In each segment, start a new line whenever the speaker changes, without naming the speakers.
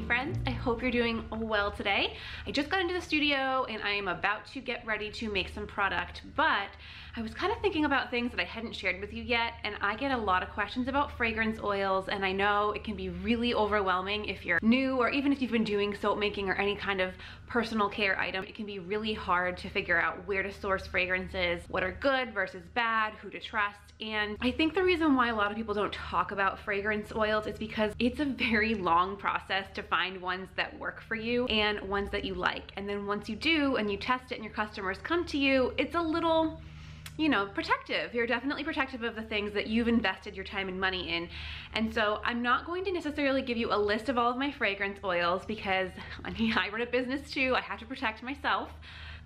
friends. I hope you're doing well today. I just got into the studio and I am about to get ready to make some product, but I was kind of thinking about things that I hadn't shared with you yet, and I get a lot of questions about fragrance oils, and I know it can be really overwhelming if you're new or even if you've been doing soap making or any kind of personal care item. It can be really hard to figure out where to source fragrances, what are good versus bad, who to trust. And I think the reason why a lot of people don't talk about fragrance oils is because it's a very long process to find ones that work for you and ones that you like. And then once you do and you test it and your customers come to you, it's a little, you know, protective. You're definitely protective of the things that you've invested your time and money in. And so I'm not going to necessarily give you a list of all of my fragrance oils because I run a business too. I have to protect myself.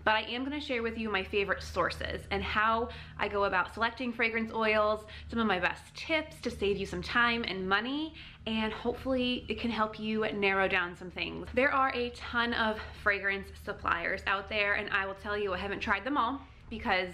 But I am gonna share with you my favorite sources and how I go about selecting fragrance oils, some of my best tips to save you some time and money, and hopefully it can help you narrow down some things. There are a ton of fragrance suppliers out there, and I will tell you I haven't tried them all because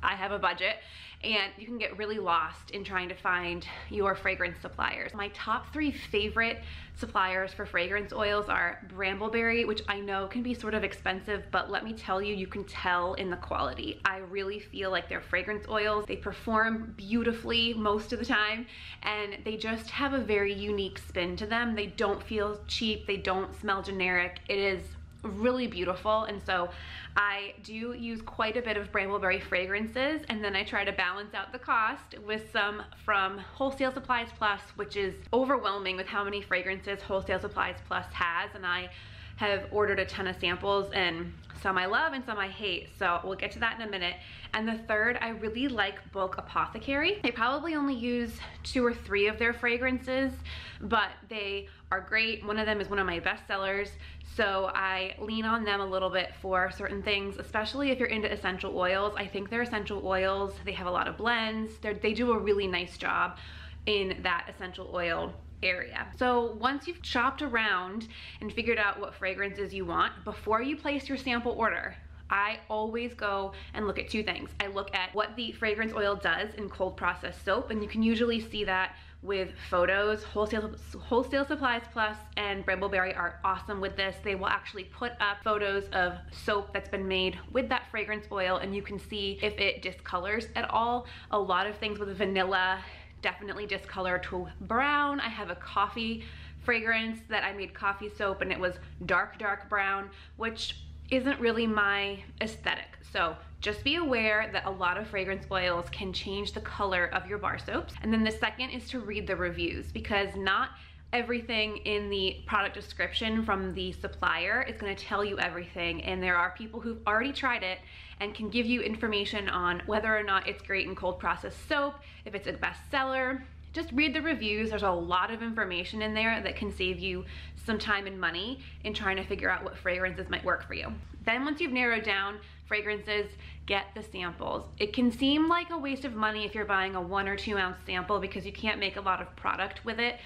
I have a budget, and you can get really lost in trying to find your fragrance suppliers. My top 3 favorite suppliers for fragrance oils are Brambleberry, which I know can be sort of expensive, but let me tell you, you can tell in the quality. I really feel like their fragrance oils, they perform beautifully most of the time, and they just have a very unique spin to them. They don't feel cheap, they don't smell generic. It is really beautiful, and so I do use quite a bit of Brambleberry fragrances, and then I try to balance out the cost with some from Wholesale Supplies Plus, which is overwhelming with how many fragrances Wholesale Supplies Plus has, and I have ordered a ton of samples, and some I love and some I hate, so we'll get to that in a minute. And the third, I really like Bulk Apothecary. I probably only use 2 or 3 of their fragrances, but they are great. One of them is one of my best sellers, so I lean on them a little bit for certain things, especially if you're into essential oils. I think their essential oils, they have a lot of blends. They do a really nice job in that essential oil area. So once you've shopped around and figured out what fragrances you want, before you place your sample order, I always go and look at 2 things. I look at what the fragrance oil does in cold processed soap, and you can usually see that with photos. Wholesale Supplies Plus and Brambleberry are awesome with this. They will actually put up photos of soap that's been made with that fragrance oil, and you can see if it discolors at all. A lot of things with vanilla definitely discolor to brown. I have a coffee fragrance that I made coffee soap, and it was dark brown, which isn't really my aesthetic. So just be aware that a lot of fragrance oils can change the color of your bar soaps. And then the second is to read the reviews, because not everything in the product description from the supplier is going to tell you everything, and there are people who've already tried it and can give you information on whether or not it's great in cold processed soap, if it's a bestseller. Just read the reviews. There's a lot of information in there that can save you some time and money in trying to figure out what fragrances might work for you. Then once you've narrowed down fragrances, get the samples. It can seem like a waste of money if you're buying a 1 or 2 ounce sample because you can't make a lot of product with it,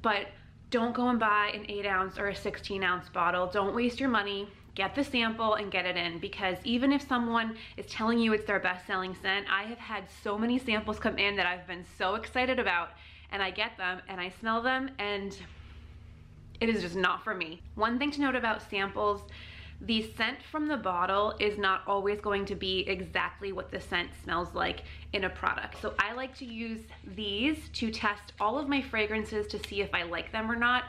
but don't go and buy an 8 ounce or a 16 ounce bottle. Don't waste your money. Get the sample and get it in, because even if someone is telling you it's their best-selling scent, I have had so many samples come in that I've been so excited about, and I get them and I smell them and it is just not for me. One thing to note about samples, the scent from the bottle is not always going to be exactly what the scent smells like in a product. So I like to use these to test all of my fragrances to see if I like them or not.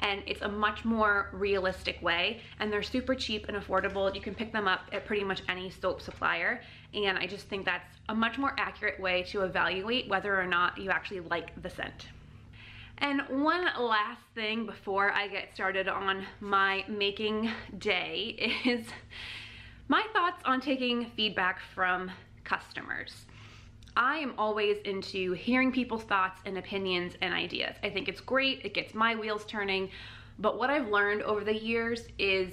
And it's a much more realistic way, and they're super cheap and affordable. You can pick them up at pretty much any soap supplier, and I just think that's a much more accurate way to evaluate whether or not you actually like the scent. And one last thing before I get started on my making day is my thoughts on taking feedback from customers. I am always into hearing people's thoughts and opinions and ideas. I think it's great, it gets my wheels turning, but what I've learned over the years is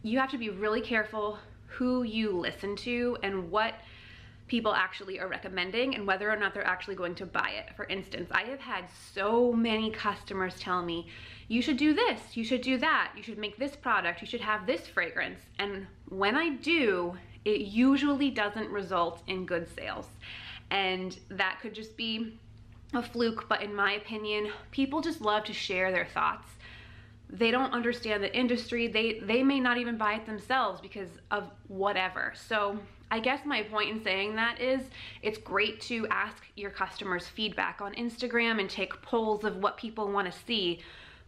you have to be really careful who you listen to and what people actually are recommending and whether or not they're actually going to buy it. For instance, I have had so many customers tell me, you should do this, you should do that, you should make this product, you should have this fragrance. And when I do, it usually doesn't result in good sales. And that could just be a fluke, but in my opinion, people just love to share their thoughts. they don't understand the industry. They may not even buy it themselves because of whatever. So I guess my point in saying that is it's great to ask your customers feedback on Instagram and take polls of what people want to see,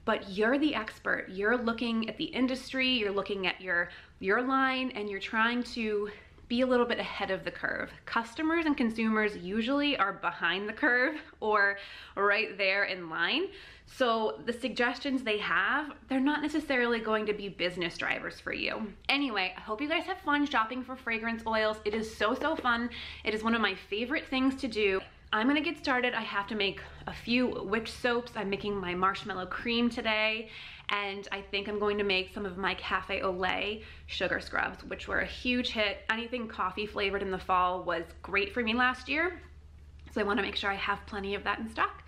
but you're the expert. You're looking at the industry, you're looking at your line, and you're trying to be a little bit ahead of the curve. Customers and consumers usually are behind the curve or right there in line. So the suggestions they have, they're not necessarily going to be business drivers for you. Anyway, I hope you guys have fun shopping for fragrance oils. It is so fun. It is one of my favorite things to do. I'm gonna get started. I have to make a few witch soaps. I'm making my marshmallow cream today, and I think I'm going to make some of my cafe au lait sugar scrubs, which were a huge hit. Anything coffee flavored in the fall was great for me last year, so I want to make sure I have plenty of that in stock.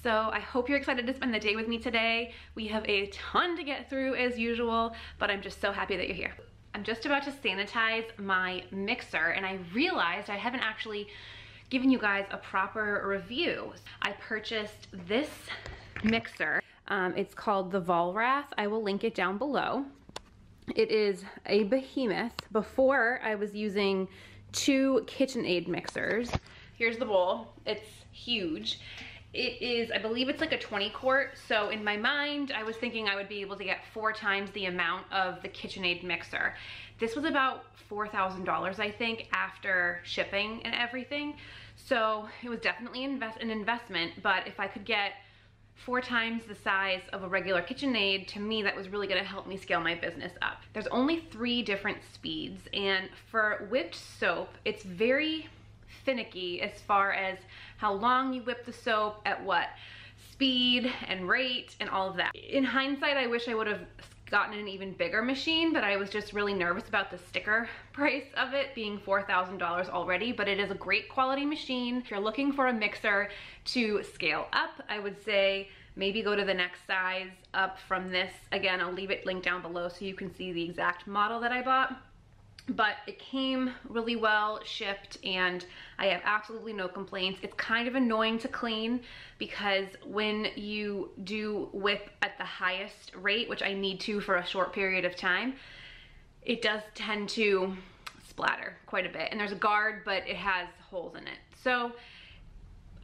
So I hope you're excited to spend the day with me today. We have a ton to get through as usual, but I'm just so happy that you're here. I'm just about to sanitize my mixer, and I realized I haven't actually given you guys a proper review. I purchased this mixer. It's called the Volrath. I will link it down below. It is a behemoth. Before, I was using 2 KitchenAid mixers. Here's the bowl. It's huge. It is, I believe it's like a 20 quart. So in my mind, I was thinking I would be able to get 4 times the amount of the KitchenAid mixer. This was about $4,000, I think, after shipping and everything. So it was definitely an investment, but if I could get 4 times the size of a regular KitchenAid, to me that was really gonna help me scale my business up. There's only 3 different speeds, and for whipped soap, it's very finicky as far as how long you whip the soap, at what speed and rate and all of that. In hindsight, I wish I would have gotten an even bigger machine, but I was just really nervous about the sticker price of it being $4,000 already, but it is a great quality machine. If you're looking for a mixer to scale up, I would say maybe go to the next size up from this. Again, I'll leave it linked down below so you can see the exact model that I bought. But it came really well shipped, and I have absolutely no complaints. It's kind of annoying to clean because when you do whip at the highest rate, which I need to for a short period of time, it does tend to splatter quite a bit. And there's a guard, but it has holes in it. So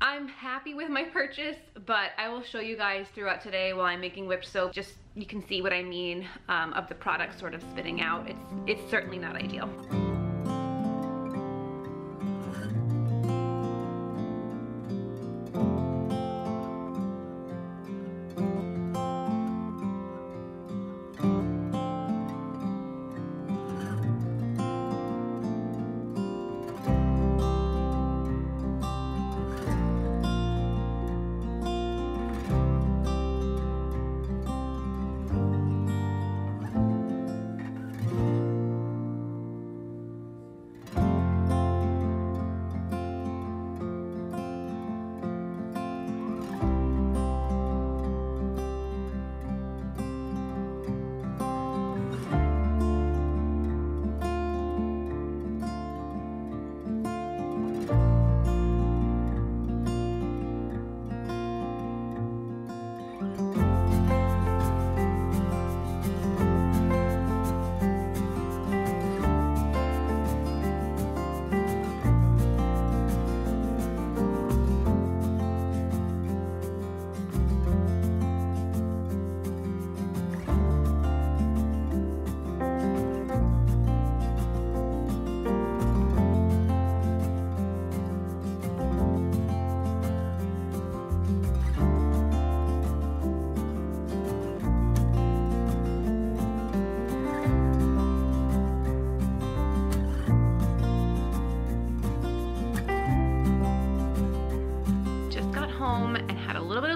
I'm happy with my purchase, but I will show you guys throughout today while I'm making whipped soap, just you can see what I mean of the product sort of spitting out. It's certainly not ideal.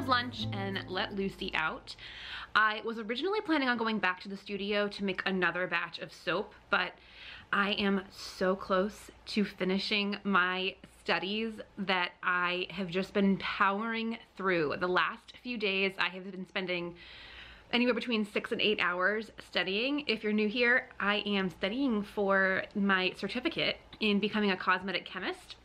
Lunch and let Lucy out. I was originally planning on going back to the studio to make another batch of soap, but I am so close to finishing my studies that I have just been powering through. The last few days I have been spending anywhere between 6 and 8 hours studying. If you're new here, I am studying for my certificate in becoming a cosmetic chemist.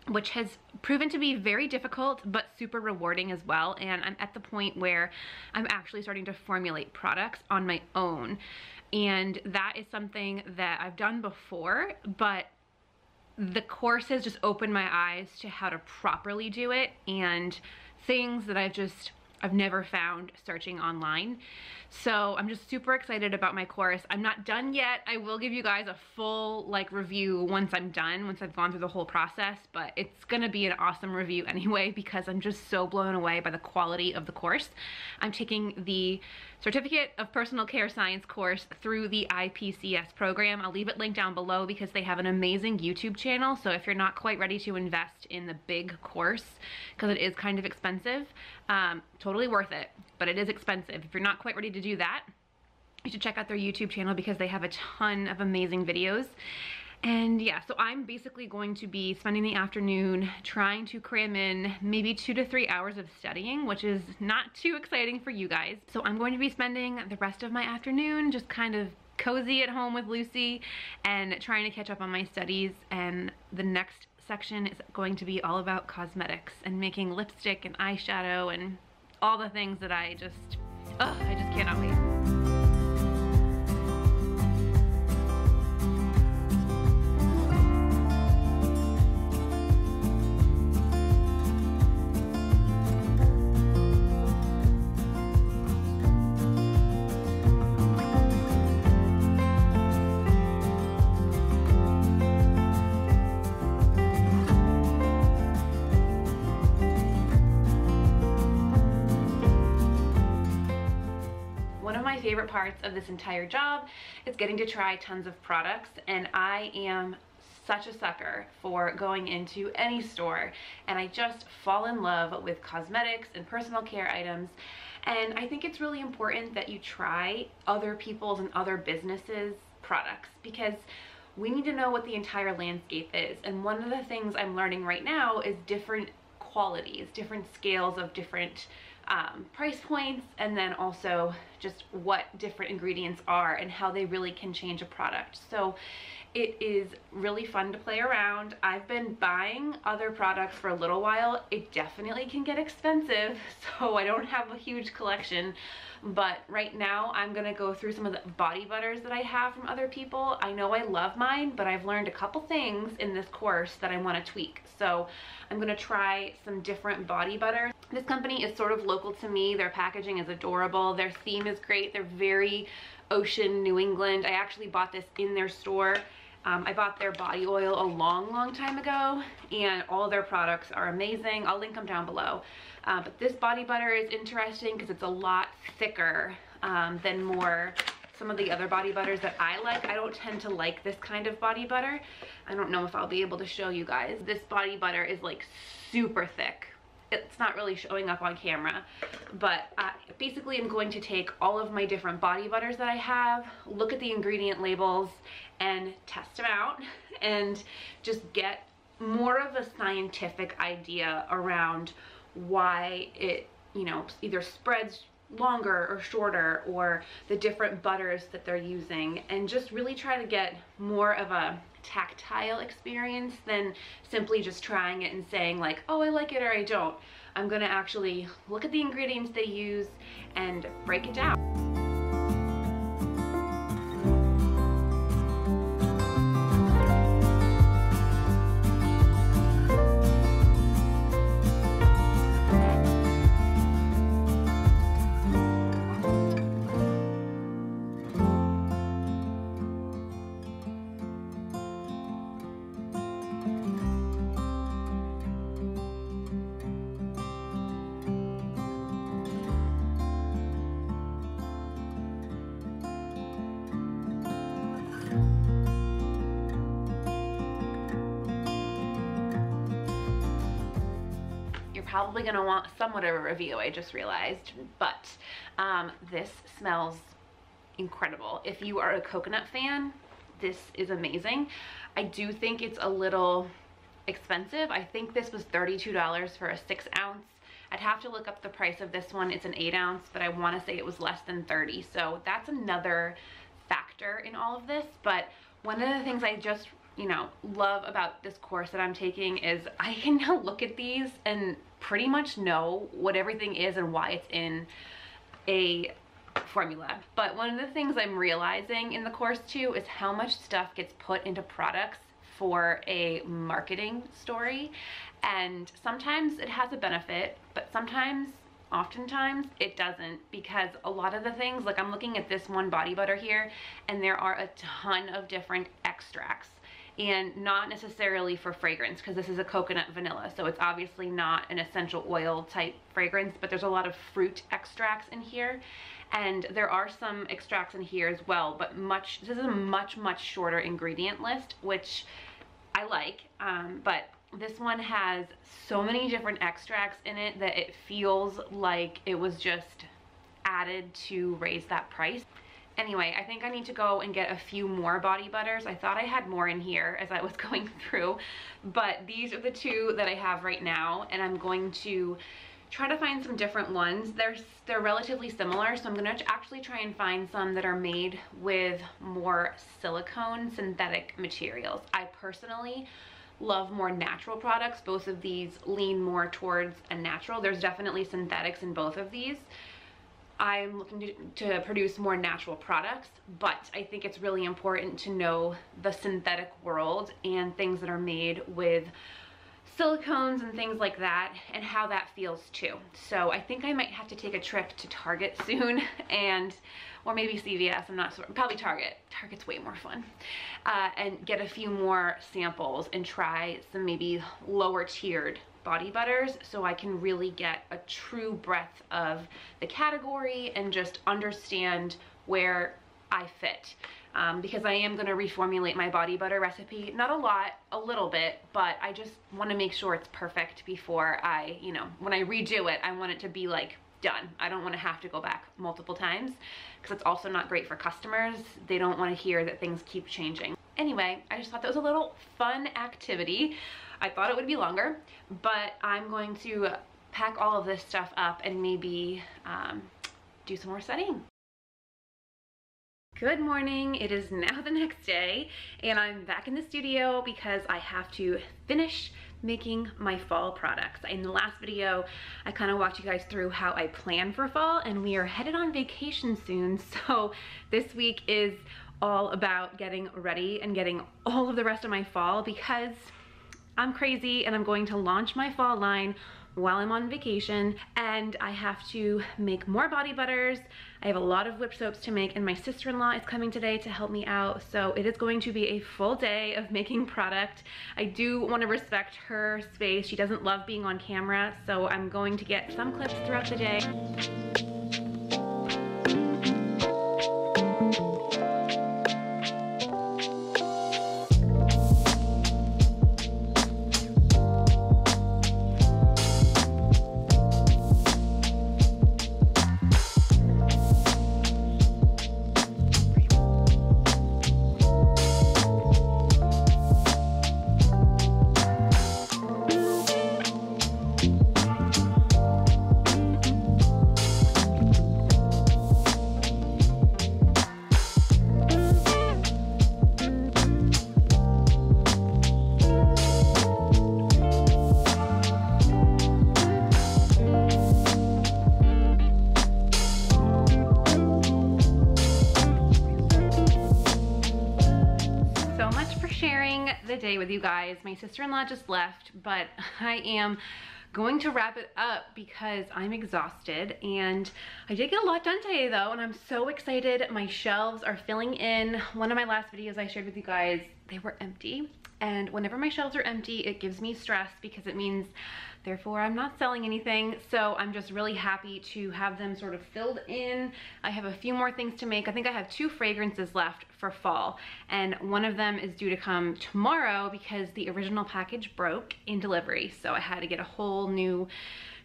which has proven to be very difficult but super rewarding as well. And I'm at the point where I'm actually starting to formulate products on my own. And that is something that I've done before, but the course has just opened my eyes to how to properly do it and things that I've never found searching online. So I'm just super excited about my course. I'm not done yet. I will give you guys a full review once I'm done, once I've gone through the whole process, but it's gonna be an awesome review anyway because I'm just so blown away by the quality of the course. I'm taking the Certificate of Personal Care Science course through the IPCS program. I'll leave it linked down below because they have an amazing YouTube channel. So if you're not quite ready to invest in the big course, because it is kind of expensive, totally worth it, but it is expensive. If you're not quite ready to do that, you should check out their YouTube channel because they have a ton of amazing videos. And yeah, so I'm basically going to be spending the afternoon trying to cram in maybe 2 to 3 hours of studying, which is not too exciting for you guys. So I'm going to be spending the rest of my afternoon just kind of cozy at home with Lucy and trying to catch up on my studies. And the next section is going to be all about cosmetics and making lipstick and eyeshadow and all the things that I just cannot wait. Favorite parts of this entire job is getting to try tons of products, and I am such a sucker for going into any store and I just fall in love with cosmetics and personal care items. And I think it's really important that you try other people's and other businesses' products because we need to know what the entire landscape is. And one of the things I'm learning right now is different qualities, different scales of different price points, and then also just what different ingredients are and how they really can change a product. So it is really fun to play around. I've been buying other products for a little while. It definitely can get expensive, so I don't have a huge collection. But right now I'm gonna go through some of the body butters that I have from other people. I know I love mine, but I've learned a couple things in this course that I wanna tweak. So I'm gonna try some different body butters. This company is sort of local to me. Their packaging is adorable. Their theme is great. They're very ocean New England. I actually bought this in their store. I bought their body oil a long time ago, and all of their products are amazing. I'll link them down below. But this body butter is interesting because it's a lot thicker than some of the other body butters that I like. I don't tend to like this kind of body butter. I don't know if I'll be able to show you guys. This body butter is like super thick. It's not really showing up on camera, but basically I'm going to take all of my different body butters that I have, look at the ingredient labels and test them out and just get more of a scientific idea around why it, either spreads longer or shorter, or the different butters that they're using, and just really try to get more of a tactile experience than simply just trying it and saying like, oh, I like it or I don't. I'm gonna actually look at the ingredients they use and break it down. Probably gonna want somewhat of a review, I just realized, but this smells incredible. If you are a coconut fan, this is amazing. I do think it's a little expensive. I think this was $32 for a 6 ounce. I'd have to look up the price of this one. It's an 8 ounce, but I want to say it was less than 30. So that's another factor in all of this. But one of the things I just you know, love about this course that I'm taking is I can now look at these and pretty much know what everything is and why it's in a formula. But one of the things I'm realizing in the course too is how much stuff gets put into products for a marketing story, and sometimes it has a benefit, but oftentimes it doesn't, because a lot of the things, like I'm looking at this one body butter here, and there are a ton of different extracts, and not necessarily for fragrance, because this is a coconut vanilla, so it's obviously not an essential oil type fragrance, but there's a lot of fruit extracts in here, and there are some extracts in here as well, but this is a much shorter ingredient list, which I like, but this one has so many different extracts in it that it feels like it was just added to raise that price. Anyway, I think I need to go and get a few more body butters. I thought I had more in here as I was going through, but these are the two that I have right now, and I'm going to try to find some different ones. They're relatively similar, so I'm gonna actually try and find some that are made with more silicone synthetic materials. I personally love more natural products. Both of these lean more towards a natural. There's definitely synthetics in both of these. I'm looking to produce more natural products, but I think it's really important to know the synthetic world and things that are made with silicones and things like that, and how that feels too. So I think I might have to take a trip to Target soon, or maybe CVS, I'm not sure, probably Target. Target's way more fun. And get a few more samples and try some maybe lower tiered body butters, so I can really get a true breadth of the category and just understand where I fit. Because I am gonna reformulate my body butter recipe. Not a lot, a little bit, but I just wanna make sure it's perfect before I, you know, when I redo it, I want it to be like done. I don't wanna have to go back multiple times, because it's also not great for customers. They don't wanna hear that things keep changing. Anyway, I just thought that was a little fun activity. I thought it would be longer, but I'm going to pack all of this stuff up and maybe do some more studying. Good morning, it is now the next day, and I'm back in the studio because I have to finish making my fall products. In the last video, I kind of walked you guys through how I plan for fall, and we are headed on vacation soon, so this week is all about getting ready and getting all of the rest of my fall, because I'm crazy and I'm going to launch my fall line while I'm on vacation, and I have to make more body butters. I have a lot of whipped soaps to make, and my sister-in-law is coming today to help me out, so it is going to be a full day of making product. I do want to respect her space. She doesn't love being on camera, so I'm going to get some clips throughout the day. The day with you guys. My sister-in-law just left, but I am going to wrap it up because I'm exhausted, and I did get a lot done today though, and I'm so excited. My shelves are filling in. One of my last videos I shared with you guys, they were empty, and whenever my shelves are empty, it gives me stress because it means therefore I'm not selling anything. So I'm just really happy to have them sort of filled in. I have a few more things to make. I think I have 2 fragrances left for fall, and one of them is due to come tomorrow because the original package broke in delivery, so I had to get a whole new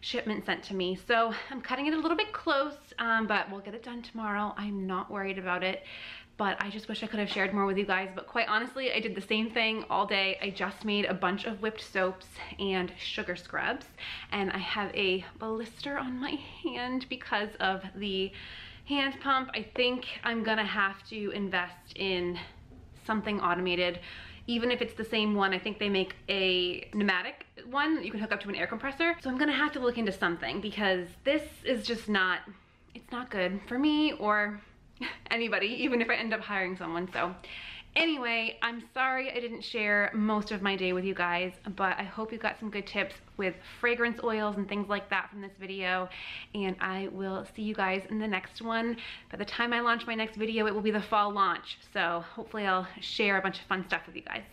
shipment sent to me. So I'm cutting it a little bit close, but we'll get it done tomorrow. I'm not worried about it, but I just wish I could have shared more with you guys. But quite honestly, I did the same thing all day. I just made a bunch of whipped soaps and sugar scrubs, and I have a blister on my hand because of the hand pump. I think I'm gonna have to invest in something automated even if it's the same one. I think they make a pneumatic one that you can hook up to an air compressor. So I'm gonna have to look into something because this is just not, it's not good for me or anybody, even if I end up hiring someone. So anyway, I'm sorry I didn't share most of my day with you guys, but I hope you got some good tips with fragrance oils and things like that from this video, and I will see you guys in the next one. By the time I launch my next video, it will be the fall launch, so hopefully I'll share a bunch of fun stuff with you guys.